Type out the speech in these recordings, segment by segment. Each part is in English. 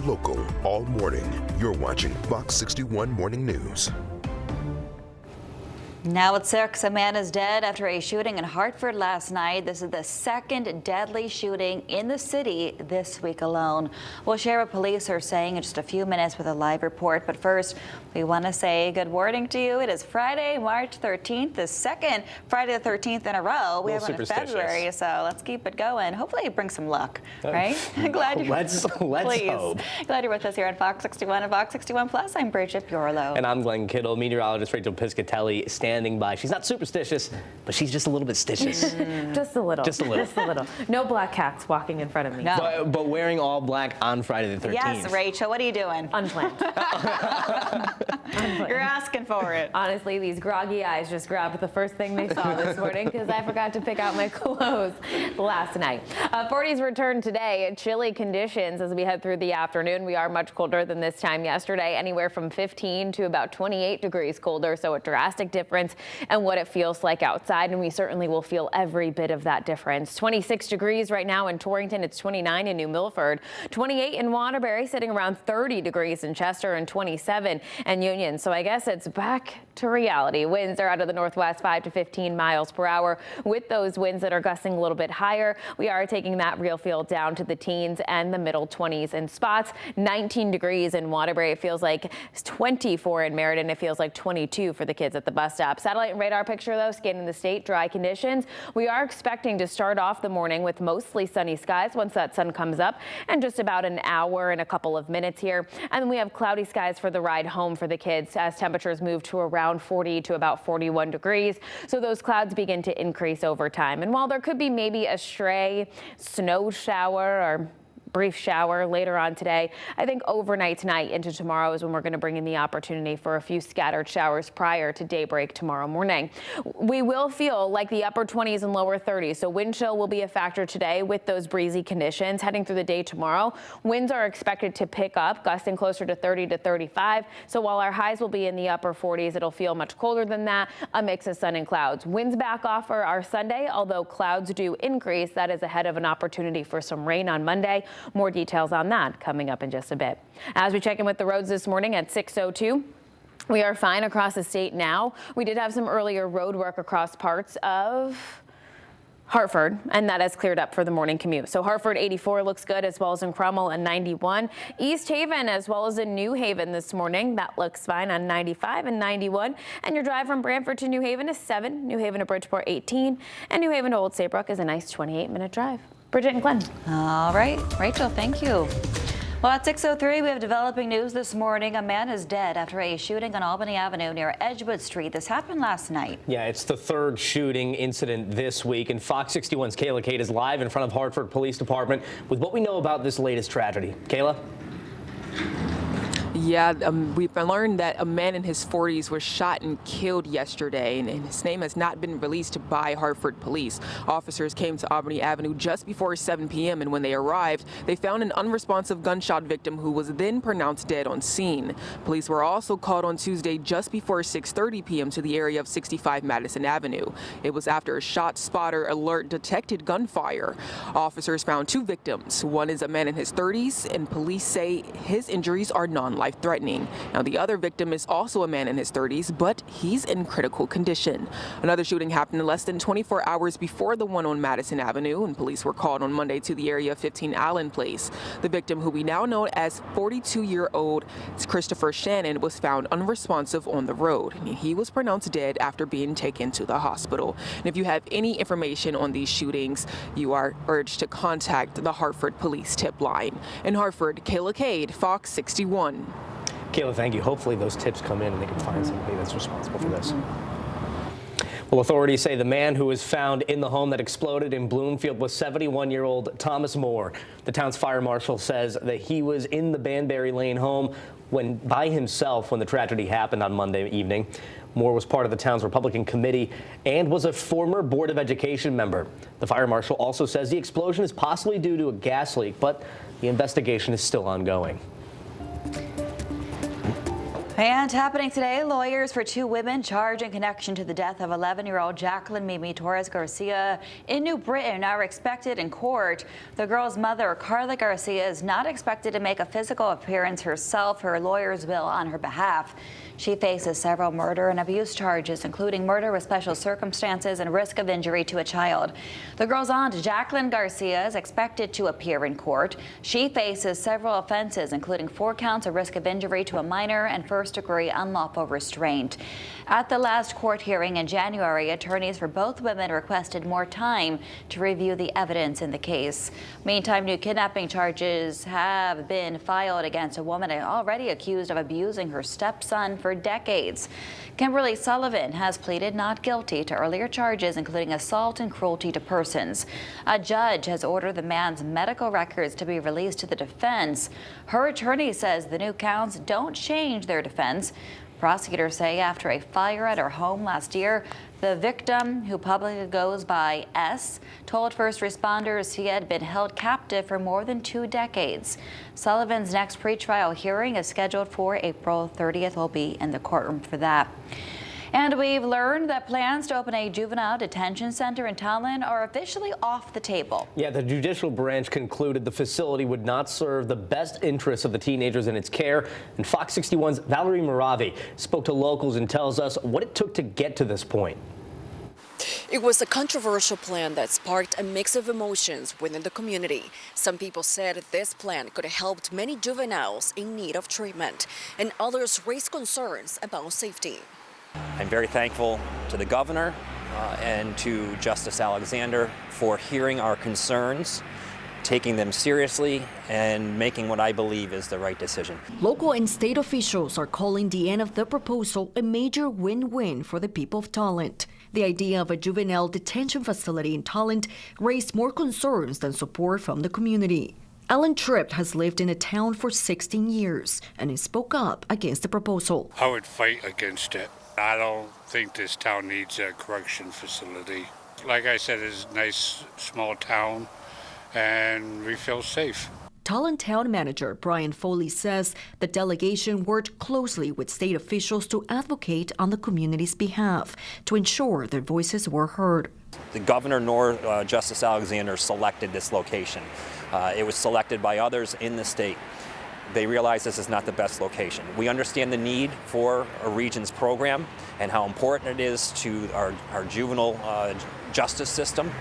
local all morning. You're watching Fox 61 Morning News. Now at 6, a man is dead after a shooting in Hartford last night. This is the second deadly shooting in the city this week alone. We'll share what police are saying in just a few minutes with a live report. But first, we want to say good morning to you. It is Friday, March 13th, the second Friday the 13th in a row. We have one in February, so let's keep it going. Hopefully it brings some luck, right? Glad you're let's hope. Glad you're with us here on Fox 61 and Fox 61 Plus. I'm Bridget Piorlo. And I'm Glenn Kittle. Meteorologist Rachel Piscatelli standing by. She's not superstitious, but she's just a little bit stitious. Just a little. Just a little. Just a little. No black cats walking in front of me. No. But wearing all black on Friday the 13th. Yes, Rachel, what are you doing? Unplanned. You're asking for it. Honestly, these groggy eyes just grabbed the first thing they saw this morning because I forgot to pick out my clothes last night. 40s return today. Chilly conditions as we head through the afternoon. We are much colder than this time yesterday, anywhere from 15 to about 28 degrees colder, so a drastic difference and what it feels like outside, and we certainly will feel every bit of that difference. 26 degrees right now in Torrington. It's 29 in New Milford, 28 in Waterbury, sitting around 30 degrees in Chester, and 27 in Union. So I guess it's back to reality. Winds are out of the northwest 5 to 15 miles per hour. With those winds that are gusting a little bit higher, we are taking that real feel down to the teens and the middle 20s in spots. 19 degrees in Waterbury. It feels like 24 in Meriden. It feels like 22 for the kids at the bus stop. Satellite and radar picture, though, scanning the state, dry conditions. We are expecting to start off the morning with mostly sunny skies once that sun comes up, and just about an hour and a couple of minutes here. And then we have cloudy skies for the ride home for the kids as temperatures move to around 40 to about 41 degrees. So those clouds begin to increase over time. And while there could be maybe a stray snow shower or brief shower later on today, I think overnight tonight into tomorrow is when we're going to bring in the opportunity for a few scattered showers prior to daybreak tomorrow morning. We will feel like the upper 20s and lower 30s, so wind chill will be a factor today with those breezy conditions. Heading through the day tomorrow, winds are expected to pick up, gusting closer to 30 to 35. So while our highs will be in the upper 40s, it'll feel much colder than that, a mix of sun and clouds. Winds back off for our Sunday, although clouds do increase. That is ahead of an opportunity for some rain on Monday. More details on that coming up in just a bit. As we check in with the roads this morning at 6:02. We are fine across the state now. We did have some earlier road work across parts of Hartford, and that has cleared up for the morning commute. So Hartford 84 looks good, as well as in Cromwell and 91. East Haven as well as in New Haven this morning. That looks fine on 95 and 91. And your drive from Brantford to New Haven is 7. New Haven to Bridgeport 18. And New Haven to Old Saybrook is a nice 28-minute drive. Bridget and Glenn. All right, Rachel, thank you. Well, at 6:03, we have developing news this morning. A man is dead after a shooting on Albany Avenue near Edgewood Street. This happened last night. Yeah, it's the third shooting incident this week, and Fox 61's Kayla Cade is live in front of Hartford Police Department with what we know about this latest tragedy. Kayla? Yeah, we've learned that a man in his 40s was shot and killed yesterday, and his name has not been released by Hartford police. Officers came to Albany Avenue just before 7 p.m., and when they arrived, they found an unresponsive gunshot victim who was then pronounced dead on scene. Police were also called on Tuesday just before 6:30 p.m. to the area of 65 Madison Avenue. It was after a shot spotter alert detected gunfire. Officers found 2 victims. One is a man in his 30s, and police say his injuries are non-life-threatening. Now, the other victim is also a man in his 30s, but he's in critical condition. Another shooting happened less than 24 hours before the one on Madison Avenue, and police were called on Monday to the area of 15 Allen Place. The victim, who we now know as 42-year-old Christopher Shannon, was found unresponsive on the road. He was pronounced dead after being taken to the hospital. And if you have any information on these shootings, you are urged to contact the Hartford Police Tip Line. In Hartford, Kayla Cade, Fox 61. Kayla, thank you. Hopefully those tips come in and they can find somebody that's responsible for this. Well, authorities say the man who was found in the home that exploded in Bloomfield was 71-year-old Thomas Moore. The town's fire marshal says that he was in the Banbury Lane home by himself when the tragedy happened on Monday evening. Moore was part of the town's Republican committee and was a former Board of Education member. The fire marshal also says the explosion is possibly due to a gas leak, but the investigation is still ongoing. And happening today, lawyers for two women charged in connection to the death of 11-year-old Jacqueline Mimi Torres Garcia in New Britain are expected in court. The girl's mother, Carla Garcia, is not expected to make a physical appearance herself. Her lawyers will on her behalf. She faces several murder and abuse charges, including murder with special circumstances and risk of injury to a child. The girl's aunt, Jacqueline Garcia, is expected to appear in court. She faces several offenses, including 4 counts of risk of injury to a minor and first-degree unlawful restraint. At the last court hearing in January, attorneys for both women requested more time to review the evidence in the case. Meantime, new kidnapping charges have been filed against a woman already accused of abusing her stepson for decades. Kimberly Sullivan has pleaded not guilty to earlier charges, including assault and cruelty to persons. A judge has ordered the man's medical records to be released to the defense. Her attorney says the new counts don't change their defense. Prosecutors say after a fire at her home last year, the victim, who publicly goes by S, told first responders he had been held captive for more than 2 decades. Sullivan's next pretrial hearing is scheduled for April 30th. We'll be in the courtroom for that. And we've learned that plans to open a juvenile detention center in Tallinn are officially off the table. Yeah, the judicial branch concluded the facility would not serve the best interests of the teenagers in its care. And Fox 61's Valerie Moravi spoke to locals and tells us what it took to get to this point. It was a controversial plan that sparked a mix of emotions within the community. Some people said this plan could have helped many juveniles in need of treatment, and others raised concerns about safety. I'm very thankful to the governor and to Justice Alexander for hearing our concerns, taking them seriously, and making what I believe is the right decision. Local and state officials are calling the end of the proposal a major win-win for the people of Tallinn. The idea of a juvenile detention facility in Tallinn raised more concerns than support from the community. Alan Tripp has lived in a town for 16 years and he spoke up against the proposal. I would fight against it. I don't think this town needs a correction facility. Like I said, it's a nice small town and we feel safe. Tallinn town manager Brian Foley says the delegation worked closely with state officials to advocate on the community's behalf to ensure their voices were heard. The governor nor Justice Alexander selected this location. It was selected by others in the state. They realize this is not the best location. We understand the need for a region's program and how important it is to our juvenile justice system.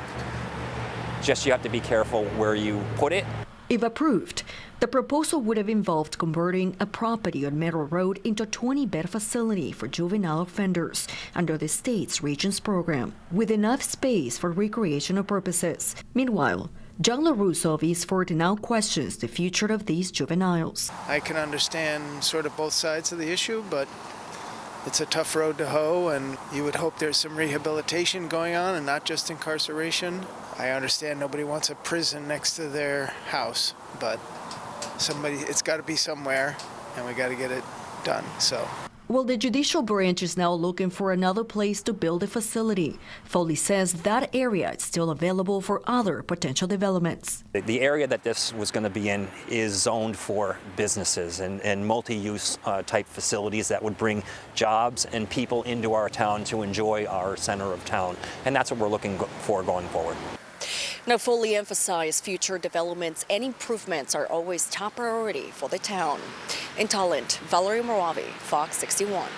Just you have to be careful where you put it. If approved, the proposal would have involved converting a property on Merrill Road into a 20-bed facility for juvenile offenders under the state's Regions program, with enough space for recreational purposes. Meanwhile, John LaRusso of Eastford now questions the future of these juveniles. I can understand sort of both sides of the issue, but it's a tough road to hoe, and you would hope there's some rehabilitation going on and not just incarceration. I understand nobody wants a prison next to their house, but it's got to be somewhere, and we got to get it done. Well, the judicial branch is now looking for another place to build a facility. Foley says that area is still available for other potential developments. The area that this was going to be in is zoned for businesses and multi-use type facilities that would bring jobs and people into our town to enjoy our center of town. And that's what we're looking for going forward. Now, Foley emphasized future developments and improvements are always top priority for the town. In Tallinn, Valerie Moravi, Fox 61.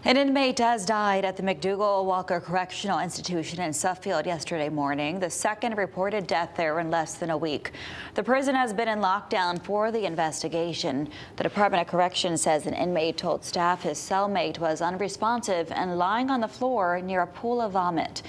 An inmate has died at the McDougall Walker Correctional Institution in Suffield yesterday morning, the second reported death there in less than a week. The prison has been in lockdown for the investigation. The Department of Corrections says an inmate told staff his cellmate was unresponsive and lying on the floor near a pool of vomit.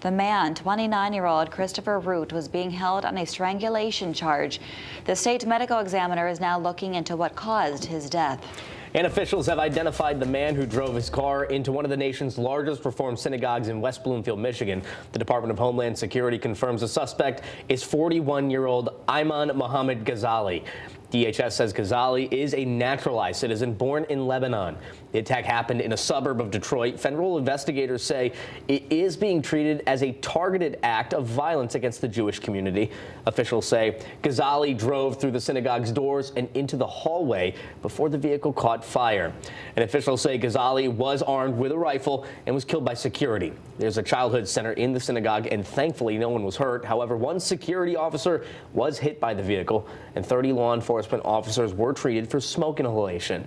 The man, 29-year-old Christopher Root, was being held on a strangulation charge. The state medical examiner is now looking into what caused his death. And officials have identified the man who drove his car into one of the nation's largest Reform synagogues in West Bloomfield, Michigan. The Department of Homeland Security confirms the suspect is 41-year-old Ayman Mohammed Ghazali. DHS says Ghazali is a naturalized citizen born in Lebanon. The attack happened in a suburb of Detroit. Federal investigators say it is being treated as a targeted act of violence against the Jewish community. Officials say Ghazali drove through the synagogue's doors and into the hallway before the vehicle caught fire. And officials say Ghazali was armed with a rifle and was killed by security. There's a childhood center in the synagogue, and thankfully no one was hurt. However, one security officer was hit by the vehicle, and 30 law enforcement officers were treated for smoke inhalation.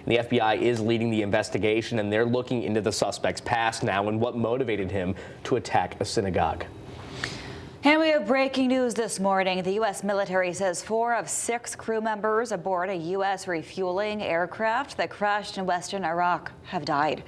And the FBI is leading the investigation, and they're looking into the suspect's past now and what motivated him to attack a synagogue. And we have breaking news this morning. The U.S. military says 4 of 6 crew members aboard a U.S. refueling aircraft that crashed in western Iraq have died.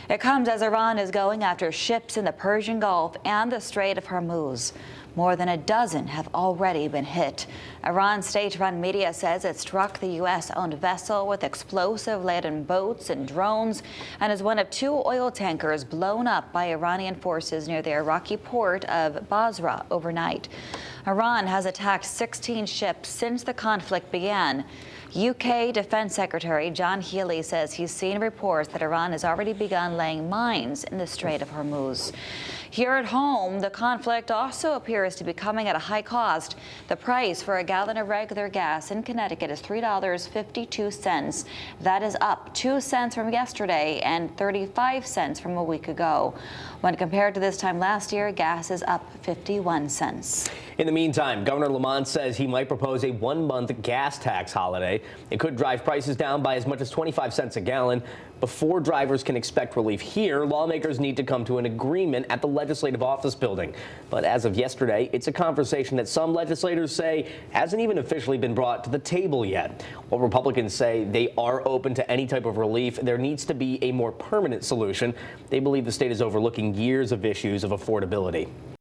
It comes as Iran is going after ships in the Persian Gulf and the Strait of Hormuz. More than a dozen have already been hit. Iran state-run media says it struck the U.S.-owned vessel with explosive-laden boats and drones and is one of 2 oil tankers blown up by Iranian forces near the Iraqi port of Basra overnight. Iran has attacked 16 ships since the conflict began. UK Defense Secretary John Healey says he's seen reports that Iran has already begun laying mines in the Strait of Hormuz. Here at home, the conflict also appears to be coming at a high cost. The price for a gallon of regular gas in Connecticut is $3.52. That is up 2 cents from yesterday and 35 cents from a week ago. When compared to this time last year, gas is up 51 cents. In the meantime, Governor Lamont says he might propose a 1-month gas tax holiday. It could drive prices down by as much as 25 cents a gallon. Before drivers can expect relief here, lawmakers need to come to an agreement at the Legislative Office Building. But as of yesterday, it's a conversation that some legislators say hasn't even officially been brought to the table yet. While Republicans say they are open to any type of relief, there needs to be a more permanent solution. They believe the state is overlooking years of issues of affordability.